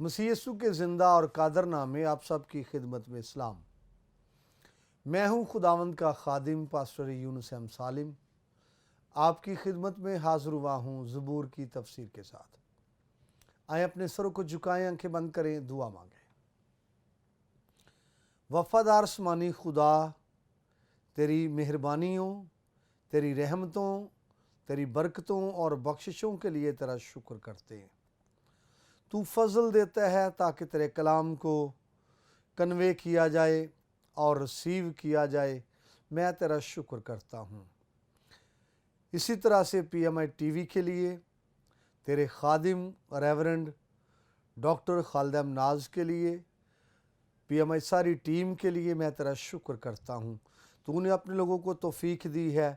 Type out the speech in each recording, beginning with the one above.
مسیح یسوع کے زندہ اور قادر نام میں آپ سب کی خدمت میں اسلام۔ میں ہوں خداوند کا خادم پاسٹر یونس احمد سالم، آپ کی خدمت میں حاضر ہوا ہوں زبور کی تفسیر کے ساتھ۔ آئیں اپنے سروں کو جھکائیں، آنکھیں بند کریں، دعا مانگیں۔ وفادار آسمانی خدا، تیری مہربانیوں، تیری رحمتوں، تیری برکتوں اور بخششوں کے لیے تیرا شکر کرتے ہیں۔ تو فضل دیتا ہے تاکہ تیرے کلام کو کنوے کیا جائے اور ریسیو کیا جائے۔ میں تیرا شکر کرتا ہوں۔ اسی طرح سے P M I T V کے لیے، تیرے خادم ریورنڈ ڈاکٹر خالد امناز کے لیے، پی ایم آئی ساری ٹیم کے لیے میں تیرا شکر کرتا ہوں۔ تو نے اپنے لوگوں کو توفیق دی ہے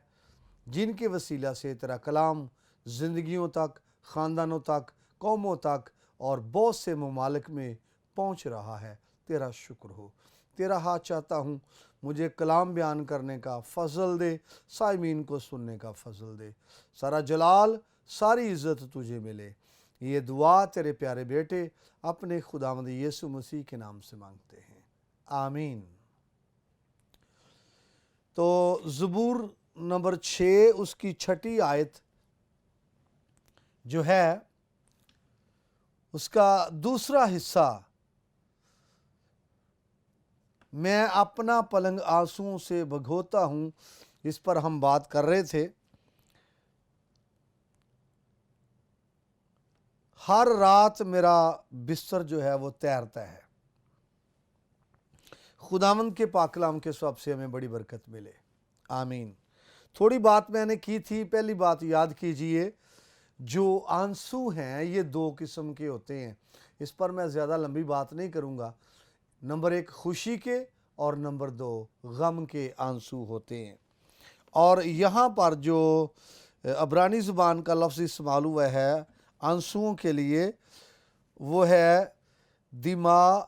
جن کے وسیلہ سے تیرا کلام زندگیوں تک، خاندانوں تک، قوموں تک اور بہت سے ممالک میں پہنچ رہا ہے۔ تیرا شکر ہو۔ تیرا ہاتھ چاہتا ہوں مجھے کلام بیان کرنے کا فضل دے، سامعین کو سننے کا فضل دے۔ سارا جلال، ساری عزت تجھے ملے۔ یہ دعا تیرے پیارے بیٹے اپنے خداوند یسوع مسیح کے نام سے مانگتے ہیں، آمین۔ تو زبور نمبر 6 اس کی 6 آیت جو ہے اس کا دوسرا حصہ، میں اپنا پلنگ آنسوؤں سے بھگوتا ہوں، اس پر ہم بات کر رہے تھے۔ ہر رات میرا بستر جو ہے وہ تیرتا ہے۔ خداوند کے پاک کلام کے سبب سے ہمیں بڑی برکت ملے، آمین۔ تھوڑی بات میں نے کی تھی، پہلی بات یاد کیجئے، جو آنسو ہیں یہ 2 قسم کے ہوتے ہیں۔ اس پر میں زیادہ لمبی بات نہیں کروں گا۔ نمبر 1 خوشی کے اور نمبر 2 غم کے آنسو ہوتے ہیں۔ اور یہاں پر جو عبرانی زبان کا لفظ استعمال ہوا ہے آنسوؤں کے لیے، وہ ہے دماء،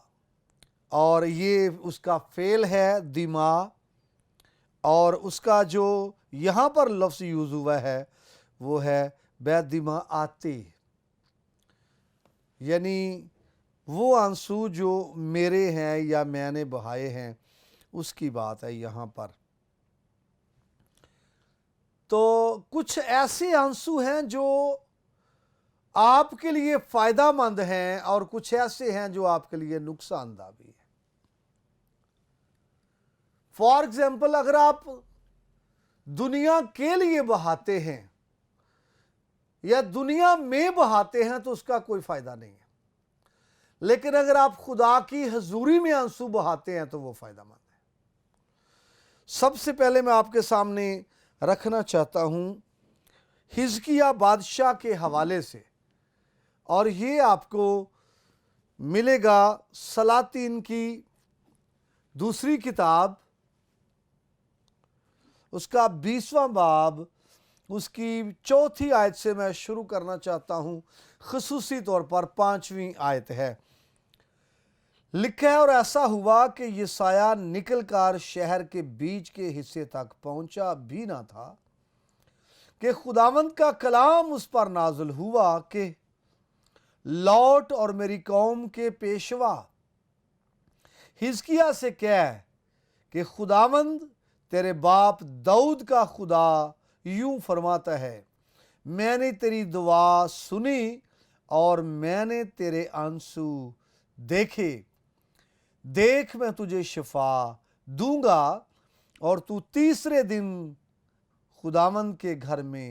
اور یہ اس کا فعل ہے دماء، اور اس کا جو یہاں پر لفظ یوز ہوا ہے وہ ہے بیدماء آتے، یعنی وہ آنسو جو میرے ہیں یا میں نے بہائے ہیں، اس کی بات ہے یہاں پر۔ تو کچھ ایسے آنسو ہیں جو آپ کے لیے فائدہ مند ہیں اور کچھ ایسے ہیں جو آپ کے لیے نقصان دہ بھی ہیں۔ فار ایگزامپل، اگر آپ دنیا کے لیے بہاتے ہیں یا دنیا میں بہاتے ہیں تو اس کا کوئی فائدہ نہیں ہے، لیکن اگر آپ خدا کی حضوری میں آنسو بہاتے ہیں تو وہ فائدہ مند ہے۔ سب سے پہلے میں آپ کے سامنے رکھنا چاہتا ہوں حزقیہ بادشاہ کے حوالے سے، اور یہ آپ کو ملے گا سلاطین کی دوسری کتاب، اس کا 20واں باب، اس کی 4 آیت سے میں شروع کرنا چاہتا ہوں۔ خصوصی طور پر 5ویں آیت ہے۔ لکھا ہے، اور ایسا ہوا کہ یسایہ نکل کر شہر کے بیچ کے حصے تک پہنچا بھی نہ تھا کہ خداوند کا کلام اس پر نازل ہوا کہ لوٹ اور میری قوم کے پیشوا حزقیہ سے کہہ کہ خداوند تیرے باپ داؤد کا خدا یوں فرماتا ہے، میں نے تیری دعا سنی اور میں نے تیرے آنسو دیکھے۔ دیکھ، میں تجھے شفا دوں گا اور تو تیسرے دن خداوند کے گھر میں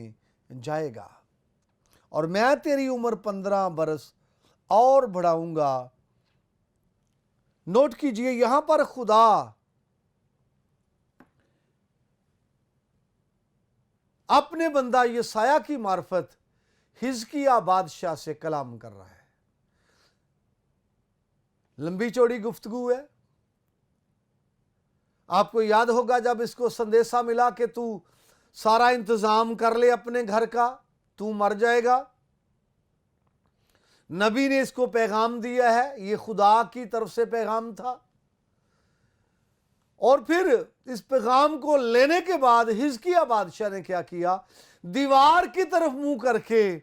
جائے گا، اور میں تیری عمر 15 برس اور بڑھاؤں گا۔ نوٹ کیجئے، یہاں پر خدا اپنے بندہ یسایہ کی معرفت حزقیہ بادشاہ سے کلام کر رہا ہے۔ لمبی چوڑی گفتگو ہے۔ آپ کو یاد ہوگا جب اس کو سندیسہ ملا کہ تو سارا انتظام کر لے اپنے گھر کا، تو مر جائے گا۔ نبی نے اس کو پیغام دیا ہے، یہ خدا کی طرف سے پیغام تھا، اور پھر اس پیغام کو لینے کے بعد حزقیہ بادشاہ نے کیا کیا؟ دیوار کی طرف منہ کر کے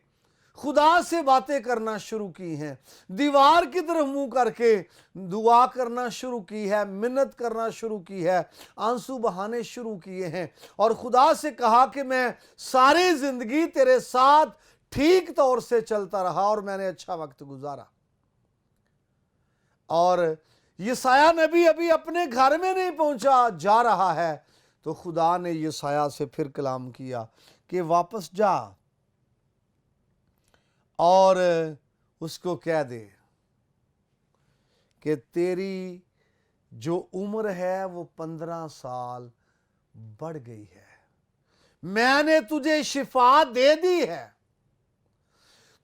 خدا سے باتیں کرنا شروع کی ہیں، دیوار کی طرف منہ کر کے دعا کرنا شروع کی ہے، منت کرنا شروع کی ہے، آنسو بہانے شروع کیے ہیں، اور خدا سے کہا کہ میں ساری زندگی تیرے ساتھ ٹھیک طور سے چلتا رہا اور میں نے اچھا وقت گزارا۔ اور یسایہ نبی ابھی اپنے گھر میں نہیں پہنچا، جا رہا ہے، تو خدا نے یسایہ سے پھر کلام کیا کہ واپس جا اور اس کو کہہ دے کہ تیری جو عمر ہے وہ 15 سال بڑھ گئی ہے، میں نے تجھے شفا دے دی ہے،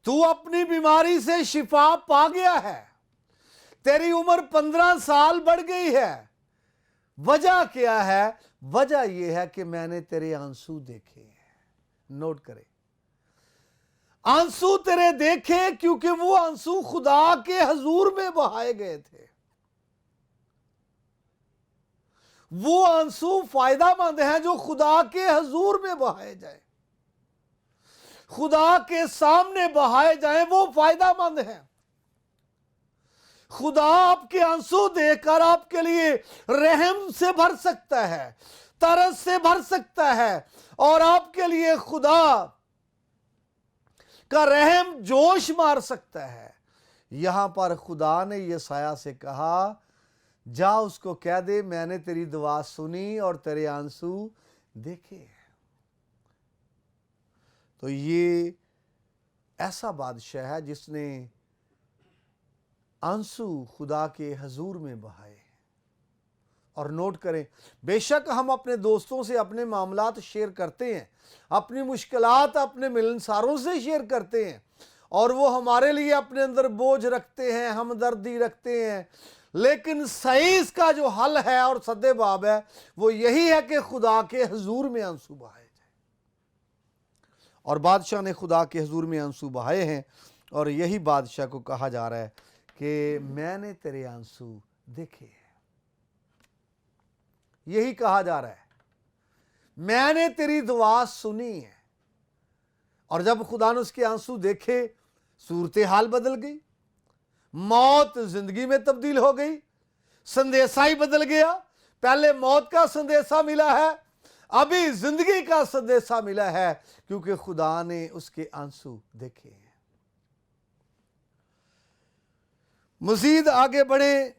تو اپنی بیماری سے شفا پا گیا ہے، تیری عمر 15 سال بڑھ گئی ہے۔ وجہ کیا ہے؟ وجہ یہ ہے کہ میں نے تیرے آنسو دیکھے ہیں۔ نوٹ کرے، آنسو تیرے دیکھے، کیونکہ وہ آنسو خدا کے حضور میں بہائے گئے تھے۔ وہ آنسو فائدہ مند ہیں جو خدا کے حضور میں بہائے جائیں، خدا کے سامنے بہائے جائیں، وہ فائدہ مند ہیں۔ خدا آپ کے آنسو دیکھ کر آپ کے لیے رحم سے بھر سکتا ہے، ترس سے بھر سکتا ہے، اور آپ کے لیے خدا کا رحم جوش مار سکتا ہے۔ یہاں پر خدا نے یسایہ سے کہا، جا اس کو کہہ دے میں نے تیری دعا سنی اور تیرے آنسو دیکھے۔ تو یہ ایسا بادشاہ ہے جس نے آنسو خدا کے حضور میں بہائے۔ اور نوٹ کریں، بے شک ہم اپنے دوستوں سے اپنے معاملات شیئر کرتے ہیں، اپنی مشکلات اپنے ملنساروں سے شیئر کرتے ہیں، اور وہ ہمارے لیے اپنے اندر بوجھ رکھتے ہیں، ہمدردی رکھتے ہیں، لیکن صحیح اس کا جو حل ہے اور سدے باب ہے وہ یہی ہے کہ خدا کے حضور میں آنسو بہائے جائیں۔ اور بادشاہ نے خدا کے حضور میں آنسو بہائے ہیں، اور یہی بادشاہ کو کہا جا رہا ہے کہ میں نے تیرے آنسو دیکھے ہیں۔ یہی کہا جا رہا ہے، میں نے تیری دعا سنی ہے۔ اور جب خدا نے اس کے آنسو دیکھے، صورتحال بدل گئی، موت زندگی میں تبدیل ہو گئی، سندیسہ ہی بدل گیا۔ پہلے موت کا سندیسہ ملا ہے، ابھی زندگی کا سندیسہ ملا ہے، کیونکہ خدا نے اس کے آنسو دیکھے ہیں۔ مزید آگے بڑھیں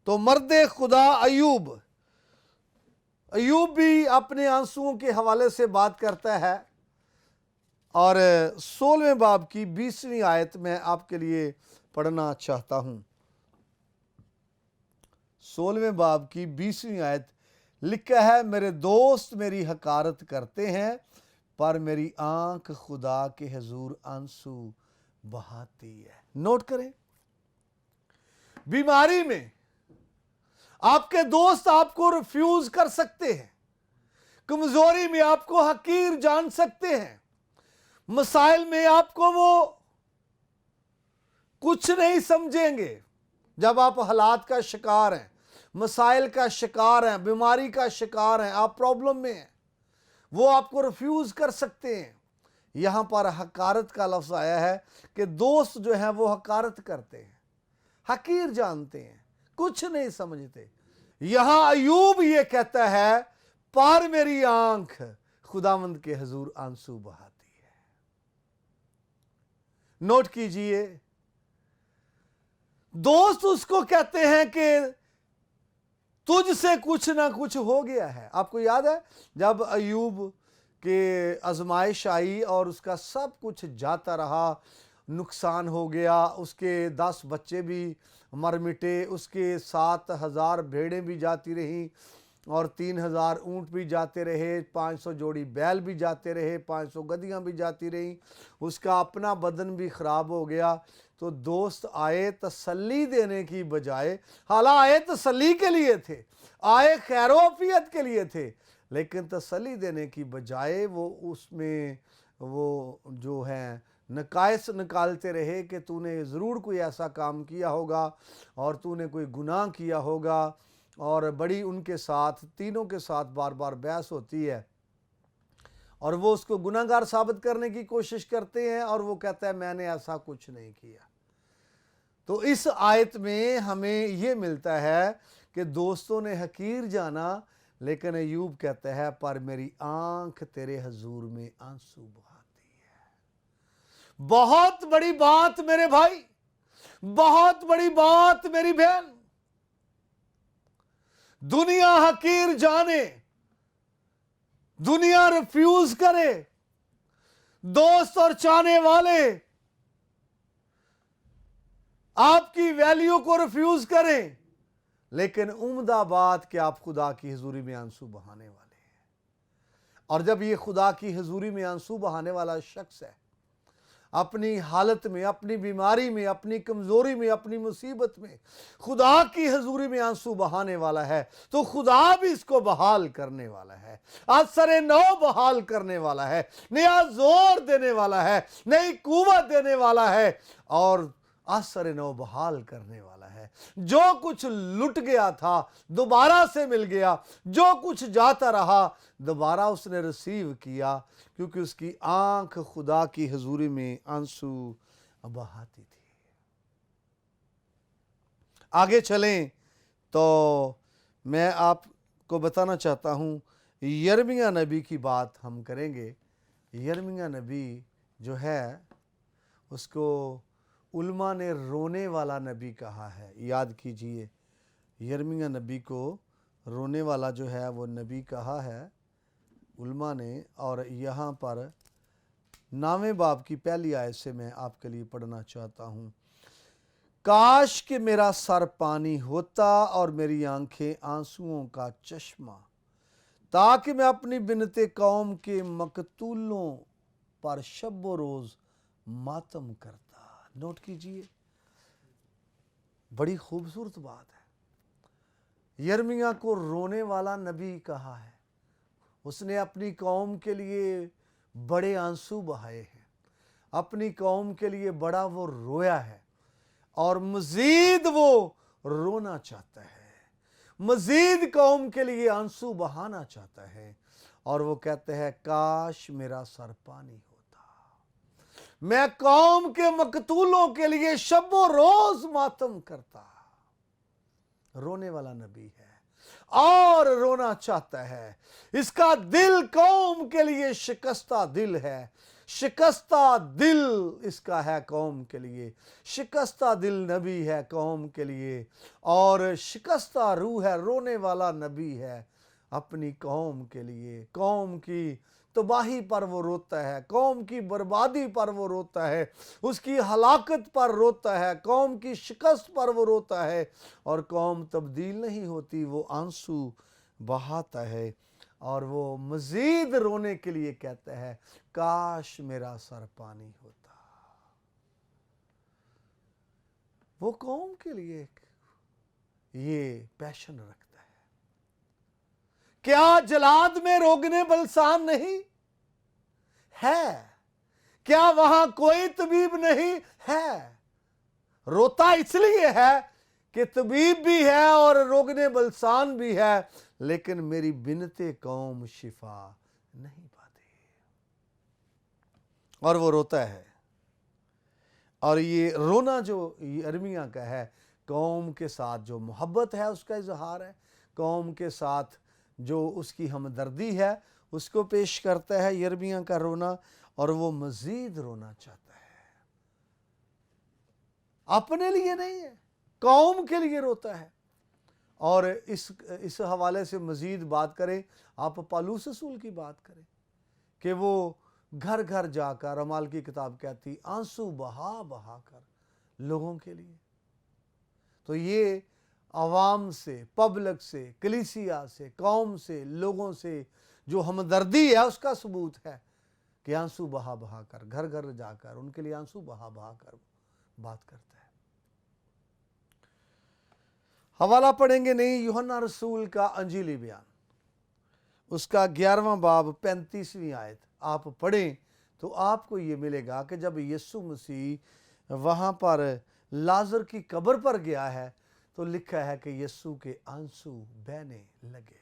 تو مرد خدا ایوب بھی اپنے آنسوؤں کے حوالے سے بات کرتا ہے، اور 16ویں باب کی 20ویں آیت میں آپ کے لیے پڑھنا چاہتا ہوں۔ 16ویں باب کی 20ویں آیت لکھا ہے، میرے دوست میری حقارت کرتے ہیں، پر میری آنکھ خدا کے حضور آنسو بہاتی ہے۔ نوٹ کریں، بیماری میں آپ کے دوست آپ کو ریفیوز کر سکتے ہیں، کمزوری میں آپ کو حقیر جان سکتے ہیں، مسائل میں آپ کو وہ کچھ نہیں سمجھیں گے۔ جب آپ حالات کا شکار ہیں، مسائل کا شکار ہیں، بیماری کا شکار ہیں، آپ پرابلم میں ہیں، وہ آپ کو ریفیوز کر سکتے ہیں۔ یہاں پر حقارت کا لفظ آیا ہے کہ دوست جو ہیں وہ حقارت کرتے ہیں، حقیر جانتے ہیں، کچھ نہیں سمجھتے۔ یہاں ایوب یہ کہتا ہے، پر میری آنکھ خداوند کے حضور آنسو بہاتی ہے۔ نوٹ کیجئے، دوست اس کو کہتے ہیں کہ تجھ سے کچھ نہ کچھ ہو گیا ہے۔ آپ کو یاد ہے جب ایوب کے آزمائش آئی اور اس کا سب کچھ جاتا رہا، نقصان ہو گیا، اس کے 10 بچے بھی مر مٹے، اس کے 7,000 بھیڑیں بھی جاتی رہیں، اور 3,000 اونٹ بھی جاتے رہے، 500 جوڑی بیل بھی جاتے رہے، 500 گدیاں بھی جاتی رہیں، اس کا اپنا بدن بھی خراب ہو گیا۔ تو دوست آئے تسلی دینے کی بجائے، حالانکہ آئے تسلی کے لیے تھے، آئے خیر و عافیت کے لیے تھے، لیکن تسلی دینے کی بجائے وہ اس میں وہ جو ہیں نقائص نکالتے رہے کہ تو نے ضرور کوئی ایسا کام کیا ہوگا، اور تو نے کوئی گناہ کیا ہوگا، اور بڑی ان کے ساتھ تینوں کے ساتھ بار بار بحث ہوتی ہے، اور وہ اس کو گناہگار ثابت کرنے کی کوشش کرتے ہیں اور وہ کہتا ہے میں نے ایسا کچھ نہیں کیا۔ تو اس آیت میں ہمیں یہ ملتا ہے کہ دوستوں نے حقیر جانا، لیکن ایوب کہتا ہے پر میری آنکھ تیرے حضور میں آنسو بہاتی ہے۔ بہت بڑی بات میرے بھائی، بہت بڑی بات میری بہن، دنیا حقیر جانے، دنیا ریفیوز کرے، دوست اور چاہنے والے آپ کی ویلیو کو ریفیوز کریں، لیکن عمدہ بات کہ آپ خدا کی حضوری میں آنسو بہانے والے ہیں۔ اور جب یہ خدا کی حضوری میں آنسو بہانے والا شخص ہے، اپنی حالت میں، اپنی بیماری میں، اپنی کمزوری میں، اپنی مصیبت میں خدا کی حضوری میں آنسو بہانے والا ہے، تو خدا بھی اس کو بحال کرنے والا ہے، اثر نو بحال کرنے والا ہے، نیا زور دینے والا ہے، نئی قوت دینے والا ہے، اور اثر نو بحال کرنے والا ہے۔ جو کچھ لٹ گیا تھا دوبارہ سے مل گیا، جو کچھ جاتا رہا دوبارہ اس نے ریسیو کیا، کیونکہ اس کی آنکھ خدا کی حضوری میں آنسو بہاتی تھی۔ آگے چلیں تو میں آپ کو بتانا چاہتا ہوں، یرمیہ نبی کی بات ہم کریں گے۔ یرمیہ نبی جو ہے اس کو علماء نے رونے والا نبی کہا ہے۔ یاد کیجئے، یرمیہ نبی کو رونے والا جو ہے وہ نبی کہا ہے علماء نے، اور یہاں پر 9 باب کی پہلی آیت سے میں آپ کے لیے پڑھنا چاہتا ہوں۔ کاش کہ میرا سر پانی ہوتا اور میری آنکھیں آنسوؤں کا چشمہ، تاکہ میں اپنی بنت قوم کے مقتولوں پر شب و روز ماتم کرتا۔ نوٹ کیجئے، بڑی خوبصورت بات ہے۔ یرمیہ کو رونے والا نبی کہا ہے، اس نے اپنی قوم کے لیے بڑے آنسو بہائے ہیں، اپنی قوم کے لیے بڑا وہ رویا ہے، اور مزید وہ رونا چاہتا ہے، مزید قوم کے لیے آنسو بہانا چاہتا ہے، اور وہ کہتے ہیں کاش میرا سر پانی ہوتا، میں قوم کے مقتولوں کے لیے شب و روز ماتم کرتا۔ رونے والا نبی ہے اور رونا چاہتا ہے، اس کا دل قوم کے لیے شکستہ دل ہے، شکستہ دل اس کا ہے قوم کے لیے، شکستہ دل نبی ہے قوم کے لیے، اور شکستہ روح ہے، رونے والا نبی ہے اپنی قوم کے لیے۔ قوم کی تباہی پر وہ روتا ہے، قوم کی بربادی پر وہ روتا ہے، اس کی ہلاکت پر روتا ہے، قوم کی شکست پر وہ روتا ہے، اور قوم تبدیل نہیں ہوتی، وہ آنسو بہاتا ہے، اور وہ مزید رونے کے لیے کہتا ہے کاش میرا سر پانی ہوتا۔ وہ قوم کے لیے یہ پیشن رکھتا ہے۔ کیا جلاد میں روگنے بلسان نہیں ہے؟ کیا وہاں کوئی طبیب نہیں ہے؟ روتا اس لیے ہے کہ طبیب بھی ہے اور روگنے بلسان بھی ہے، لیکن میری بنت قوم شفا نہیں پاتی، اور وہ روتا ہے۔ اور یہ رونا جو یرمیہ کا ہے، قوم کے ساتھ جو محبت ہے اس کا اظہار ہے، قوم کے ساتھ جو اس کی ہمدردی ہے اس کو پیش کرتا ہے یرمیہ کا رونا، اور وہ مزید رونا چاہتا ہے، اپنے لیے نہیں ہے، قوم کے لیے روتا ہے۔ اور اس حوالے سے مزید بات کریں، آپ پالوس رسول کی بات کریں کہ وہ گھر گھر جا کر، اعمال کی کتاب کہتی، آنسو بہا بہا کر لوگوں کے لیے۔ تو یہ عوام سے، پبلک سے، کلیسیا سے، قوم سے، لوگوں سے جو ہمدردی ہے اس کا ثبوت ہے کہ آنسو بہا بہا کر، گھر گھر جا کر ان کے لیے آنسو بہا بہا کر بات کرتا ہے۔ حوالہ پڑھیں گے نہیں، یوحنا رسول کا انجیلی بیان، اس کا 11واں باب 35ویں آیت آپ پڑھیں تو آپ کو یہ ملے گا کہ جب یسوع مسیح وہاں پر لازر کی قبر پر گیا ہے تو لکھا ہے کہ یسوع کے آنسو بہنے لگے۔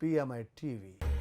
PMI TV।